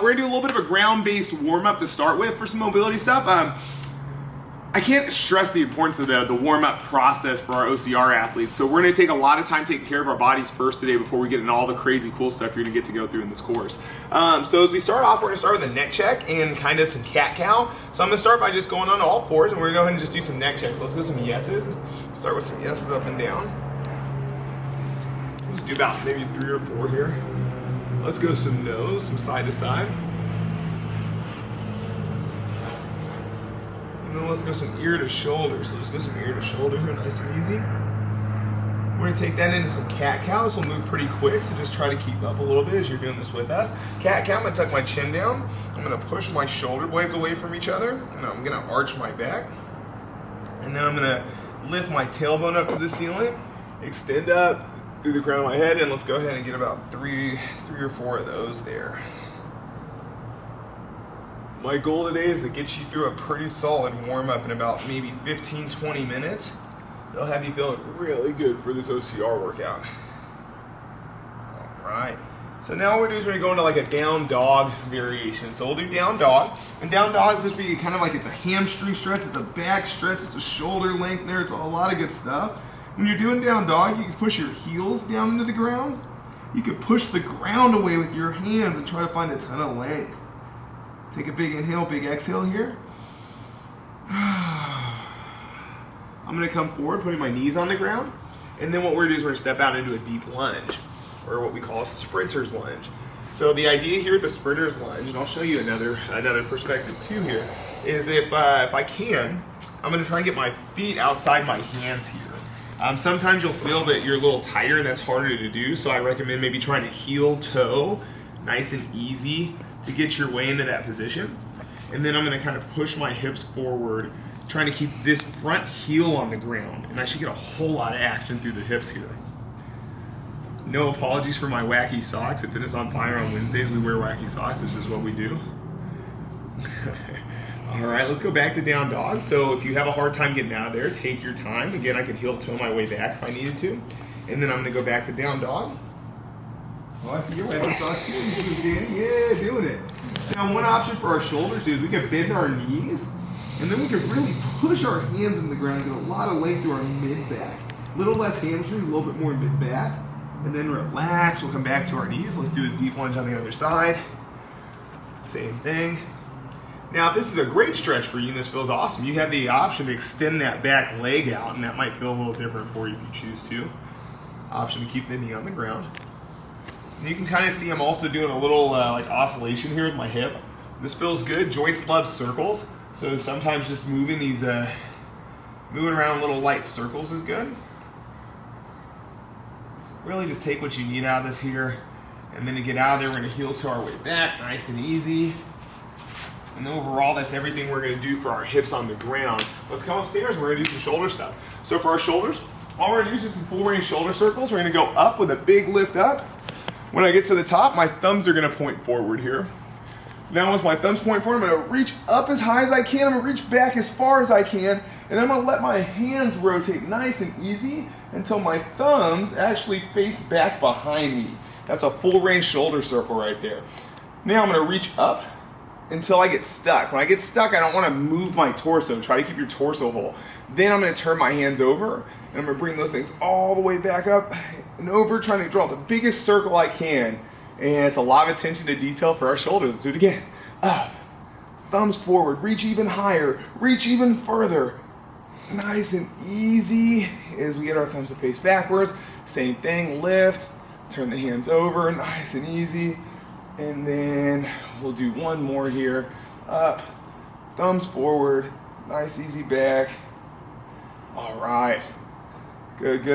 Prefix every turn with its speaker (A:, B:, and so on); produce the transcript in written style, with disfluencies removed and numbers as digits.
A: We're gonna do a little bit of a ground-based warm-up to start with for some mobility stuff. I can't stress the importance of the warm-up process for our OCR athletes. So we're gonna take a lot of time taking care of our bodies first today before we get into all the crazy cool stuff you're gonna get to go through in this course. So as we start off, we're gonna start with a neck check and kind of some cat-cow. So I'm gonna start by just going on all fours, and we're gonna go ahead and just do some neck checks. So let's do some yeses. Start with some yeses up and down. Let's do about maybe 3 or 4 here. Let's go some no's, some side to side. And then let's go some ear to shoulder. So let's go some ear to shoulder here, nice and easy. We're gonna take that into some cat-cow. This will move pretty quick, so just try to keep up a little bit as you're doing this with us. Cat-cow, I'm gonna tuck my chin down. I'm gonna push my shoulder blades away from each other, and I'm gonna arch my back. And then I'm gonna lift my tailbone up to the ceiling, extend up through the crown of my head, and let's go ahead and get about three or 4 of those there. My goal today is to get you through a pretty solid warm-up in about maybe 15-20 minutes. It'll have you feeling really good for this OCR workout. All right. So now what we're going to do is we're going to go into like a down dog variation. So we'll do down dog. And down dog is just be kind of like it's a hamstring stretch, it's a back stretch, it's a shoulder lengthener, it's a lot of good stuff. When you're doing down dog, you can push your heels down into the ground. You can push the ground away with your hands and try to find a ton of length. Take a big inhale, big exhale here. I'm gonna come forward, putting my knees on the ground. And then what we're gonna do is we're gonna step out into a deep lunge, or what we call a sprinter's lunge. So the idea here with the sprinter's lunge, and I'll show you another perspective too here, is if I can, I'm gonna try and get my feet outside my hands here. Sometimes you'll feel that you're a little tighter and that's harder to do, so I recommend maybe trying to heel toe, nice and easy, to get your way into that position. And then I'm gonna kind of push my hips forward, trying to keep this front heel on the ground, and I should get a whole lot of action through the hips here. No apologies for my wacky socks. At Fitness on Fire on Wednesdays, we wear wacky socks. This is what we do. All right, let's go back to down dog. So if you have a hard time getting out of there, take your time. Again, I can heel toe my way back if I needed to. And then I'm gonna go back to down dog. Oh, I see your wacky socks too, Danny. Yeah, doing it. Now, one option for our shoulders is we can bend our knees, and then we can really push our hands in the ground and get a lot of length through our mid-back. A little less hamstrings, a little bit more mid-back. And then relax, we'll come back to our knees. Let's do a deep lunge on the other side. Same thing. Now, if this is a great stretch for you and this feels awesome, you have the option to extend that back leg out, and that might feel a little different for you if you choose to. Option to keep the knee on the ground. And you can kind of see I'm also doing a little like oscillation here with my hip. This feels good. Joints love circles, so sometimes just moving these, moving around little light circles is good. So really just take what you need out of this here, and then to get out of there, we're gonna heel to our way back, nice and easy. And overall, that's everything we're gonna do for our hips on the ground. Let's come upstairs and we're gonna do some shoulder stuff. So for our shoulders, all we're gonna do is just some full range shoulder circles. We're gonna go up with a big lift up. When I get to the top, my thumbs are gonna point forward here. Now with my thumbs pointing forward, I'm gonna reach up as high as I can. I'm gonna reach back as far as I can. And then I'm gonna let my hands rotate nice and easy until my thumbs actually face back behind me. That's a full range shoulder circle right there. Now I'm gonna reach up until I get stuck. When I get stuck, I don't wanna move my torso. Try to keep your torso whole. Then I'm gonna turn my hands over, and I'm gonna bring those things all the way back up and over, trying to draw the biggest circle I can. And it's a lot of attention to detail for our shoulders. Let's do it again. Up, thumbs forward, reach even higher, reach even further. Nice and easy as we get our thumbs to face backwards. Same thing, lift, turn the hands over, nice and easy. And then we'll do one more here. Up, thumbs forward, nice easy back. All right, good, good.